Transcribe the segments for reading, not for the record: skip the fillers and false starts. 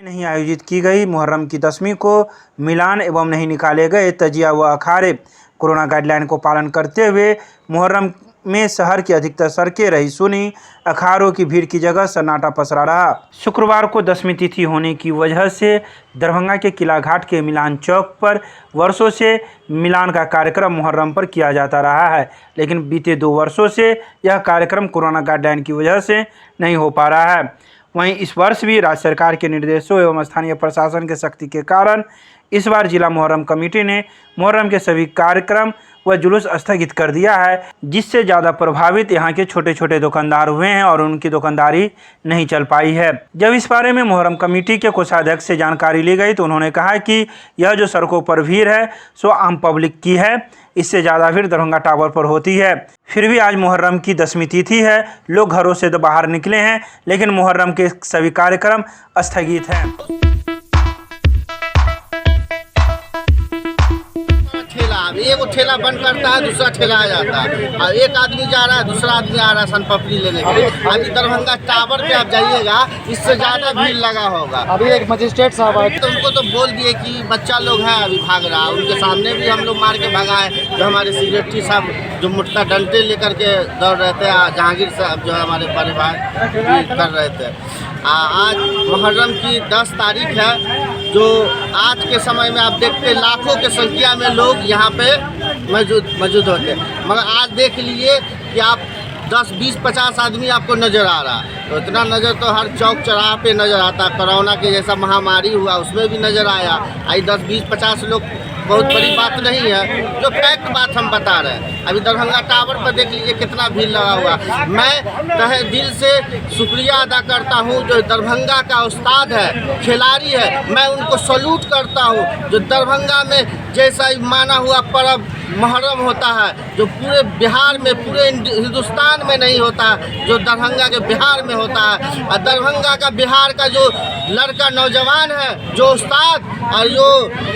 नहीं आयोजित की गई। मुहर्रम की 10वीं को मिलान एवं नहीं निकाले गए तजिया व अखाड़े। कोरोना गाइडलाइन को पालन करते हुए मुहर्रम में शहर की अधिकतर सड़कें रही सुनी। अखाड़ों की भीड़ की जगह सन्नाटा पसरा रहा। शुक्रवार को 10वीं तिथि होने की वजह से दरभंगा के किला घाट के मिलान चौक पर वर्षों से मिलान का कार्यक्रम मुहर्रम पर किया जाता रहा है, लेकिन बीते 2 वर्षों से यह कार्यक्रम कोरोना गाइडलाइन की वजह से नहीं हो पा रहा है। वहीं इस वर्ष भी राज्य सरकार के निर्देशों एवं स्थानीय प्रशासन के सख्ती के कारण इस बार जिला मुहर्रम कमेटी ने मुहर्रम के सभी कार्यक्रम व जुलूस स्थगित कर दिया है, जिससे ज़्यादा प्रभावित यहाँ के छोटे छोटे दुकानदार हुए हैं और उनकी दुकानदारी नहीं चल पाई है। जब इस बारे में मुहर्रम कमेटी के कोषाध्यक्ष से जानकारी ली गई तो उन्होंने कहा कि यह जो सड़कों पर भीड़ है सो आम पब्लिक की है, इससे ज़्यादा भीड़ दरभंगा टावर पर होती है। फिर भी आज मुहर्रम की 10वीं तिथि है, लोग घरों से तो बाहर निकले हैं, लेकिन मुहर्रम के सभी कार्यक्रम स्थगित हैं। एक ठेला बंद करता है, दूसरा ठेला आ जाता है, और एक आदमी जा रहा है, दूसरा आदमी आ रहा है सन पपड़ी लेने के लिए। अभी दरभंगा टावर पे आप जाइएगा, इससे ज़्यादा भीड़ लगा होगा। अभी एक मजिस्ट्रेट साहब आए तो उनको तो बोल दिए कि बच्चा लोग है अभी भाग रहा है, उनके सामने भी हम लोग मार के भगाए। जो हमारे सेक्रेटरी साहब जो मुट्ठा डंडे लेकर के दौड़ रहे थे, जहांगीर साहब जो हमारे बड़े भाई कर रहे थे। आज मुहर्रम की 10 तारीख है, जो आज के समय में आप देखते लाखों के संख्या में लोग यहाँ पे मौजूद होते, मगर आज देख लीजिए कि आप 10, 20, 50 आदमी आपको नज़र आ रहा है। तो इतना नज़र तो हर चौक चौराहे पे नज़र आता है। कोरोना के जैसा महामारी हुआ उसमें भी नज़र आया। आई 10, 20, 50 लोग बहुत बड़ी बात नहीं है, जो फैक्ट बात हम बता रहे हैं। अभी दरभंगा टावर पर देख लीजिए कितना भीड़ लगा हुआ। मैं तहे दिल से शुक्रिया अदा करता हूं जो दरभंगा का उस्ताद है, खिलाड़ी है, मैं उनको सैल्यूट करता हूं। जो दरभंगा में जैसा माना हुआ पर्व मुहर्रम होता है, जो पूरे बिहार में, पूरे हिंदुस्तान में नहीं होता, जो दरभंगा के बिहार में होता है। और दरभंगा का, बिहार का जो लड़का नौजवान है, जो उस्ताद और जो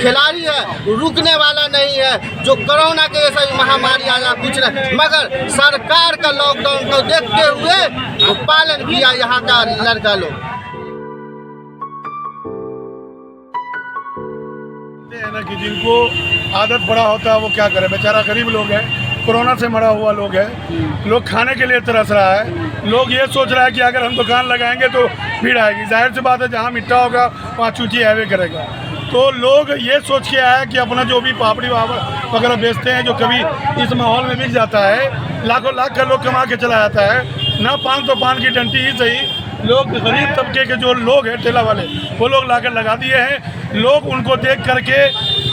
खिलाड़ी है, रुकने वाला नहीं है। जो कोरोना के जैसा महामारी आया कुछ नहीं, मगर सरकार का लॉकडाउन को देखते हुए वो पालन किया यहाँ का लड़का लोग। है ना कि जिनको आदत बड़ा होता है वो क्या करे, बेचारा गरीब लोग है, कोरोना से मरा हुआ लोग है, लोग खाने के लिए तरस रहा है। लोग ये सोच रहा है कि अगर हम दुकान लगाएंगे तो भीड़ आएगी। जाहिर सी बात है, जहाँ मिट्टा होगा वहाँ चूची हैवे करेगा। तो लोग ये सोच के आया कि अपना जो भी पापड़ी वगैरह बेचते हैं, जो कभी इस माहौल में बिक जाता है, लाखों लाख का लोग कमा के चला जाता है ना। 500 पान की डंटी ही सही, लोग गरीब तबके के जो लोग हैं ठेला वाले, वो लोग लाकर लगा दिए हैं। लोग उनको देख करके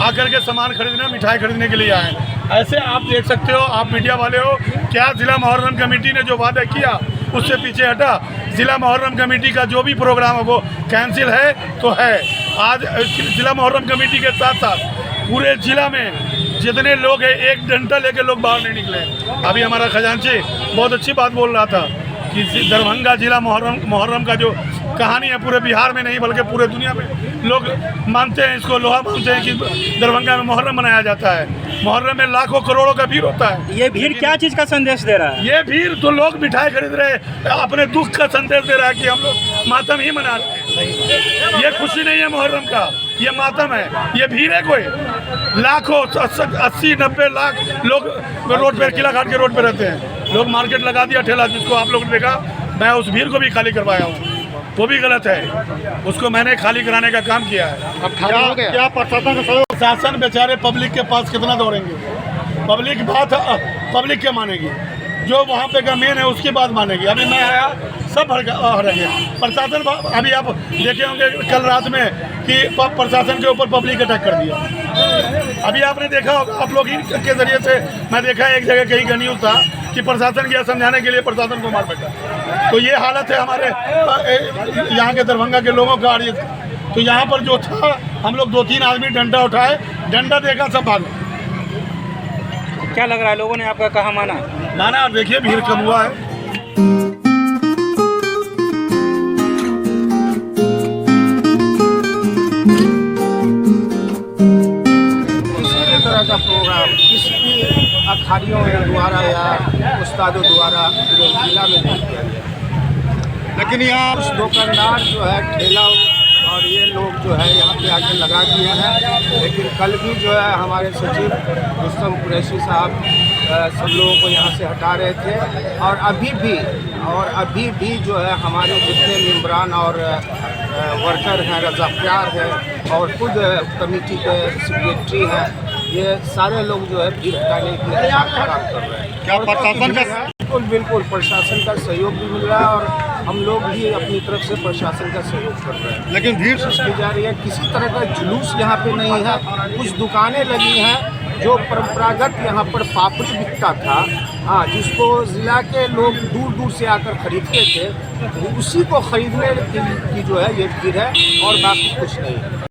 आकर के सामान खरीदने, मिठाई खरीदने के लिए आए। ऐसे आप देख सकते हो, आप मीडिया वाले हो, क्या जिला मुहर्रम कमेटी ने जो वादा किया उससे पीछे हटा। जिला मुहर्रम कमेटी का जो भी प्रोग्राम है वो कैंसिल है तो है। आज जिला मुहर्रम कमेटी के साथ साथ पूरे जिला में जितने लोग हैं, एक डंडा लेके लोग बाहर नहीं निकले। अभी हमारा खजांची बहुत अच्छी बात बोल रहा था कि दरभंगा जिला मुहर्रम का जो कहानी है पूरे बिहार में नहीं बल्कि पूरे दुनिया में लोग मानते हैं, इसको लोहा मानते हैं कि दरभंगा में मुहर्रम मनाया जाता है। मुहर्रम में लाखों करोड़ों का भीड़ होता है। ये भीड़ क्या चीज़ का संदेश दे रहा है? ये भीड़ तो लोग मिठाई खरीद रहे हैं, अपने दुख का संदेश दे रहा है कि हम लोग मातम ही मना रहे हैं। ये खुशी नहीं है मुहर्रम का, ये मातम है। ये भीड़ है कोई लाखों 80-90 लाख लोग रोड पर, किला घाट के रोड पर रहते हैं। लोग मार्केट लगा दिया ठेला, जिसको आप लोगों ने देखा। मैं उस भीड़ को भी खाली करवाया हूँ, वो भी गलत है, उसको मैंने खाली कराने का काम किया है। अब खाली हो गया। क्या प्रशासन बेचारे पब्लिक के पास कितना दौड़ेंगे? पब्लिक बात पब्लिक क्या मानेगी? जो वहाँ पे का मेन है उसकी बात मानेगी। अभी मैं आया, सब हटेंगे। प्रशासन, अभी आप देखे होंगे कल रात में कि प्रशासन के ऊपर पब्लिक अटैक कर दिया। अभी आपने देखा होगा, आप लोग के जरिए से मैं देखा एक जगह कहीं का न्यूज़ था कि प्रशासन गया समझाने के लिए, प्रशासन को मार बैठा। तो ये हालत है हमारे यहाँ के दरभंगा के लोगों का। तो यहाँ पर जो था, हम लोग 2-3 आदमी डंडा उठाए, डंडा देखा सब भागे। क्या लग रहा है, लोगों ने आपका कहा माना? और देखिए भीड़ कम हुआ है। तरह का प्रोग्राम किसी भी अखाड़ियों द्वारा या उस्तादों द्वारा पूरे जिला में नहीं किया गया। लेकिन यहाँ कुछ दुकानदार जो है ठेला और ये लोग जो है यहाँ पे आके लगा दिए हैं। लेकिन कल भी जो है हमारे सचिव रुस्तम कुरैशी साहब सब लोगों को यहाँ से हटा रहे थे। और अभी भी जो है हमारे जितने मेम्बरान और वर्कर हैं, रज़ाकार हैं और खुद कमेटी के सेक्रेटरी हैं, ये सारे लोग जो है भीड़ हटाने के लिए काम कर रहे हैं। क्या प्रशासन का बिल्कुल प्रशासन का सहयोग भी मिल रहा है और हम लोग भी अपनी तरफ से प्रशासन का सहयोग कर रहे हैं। लेकिन भीड़ कोशिश की जा रही है, किसी तरह का जुलूस यहाँ पे नहीं है। कुछ दुकानें लगी हैं जो परंपरागत यहाँ पर पापड़ी बिकता था, हाँ, जिसको ज़िला के लोग दूर दूर से आकर खरीदते थे, उसी को खरीदने की जो है ये भीड़ है और बाकी कुछ नहीं है।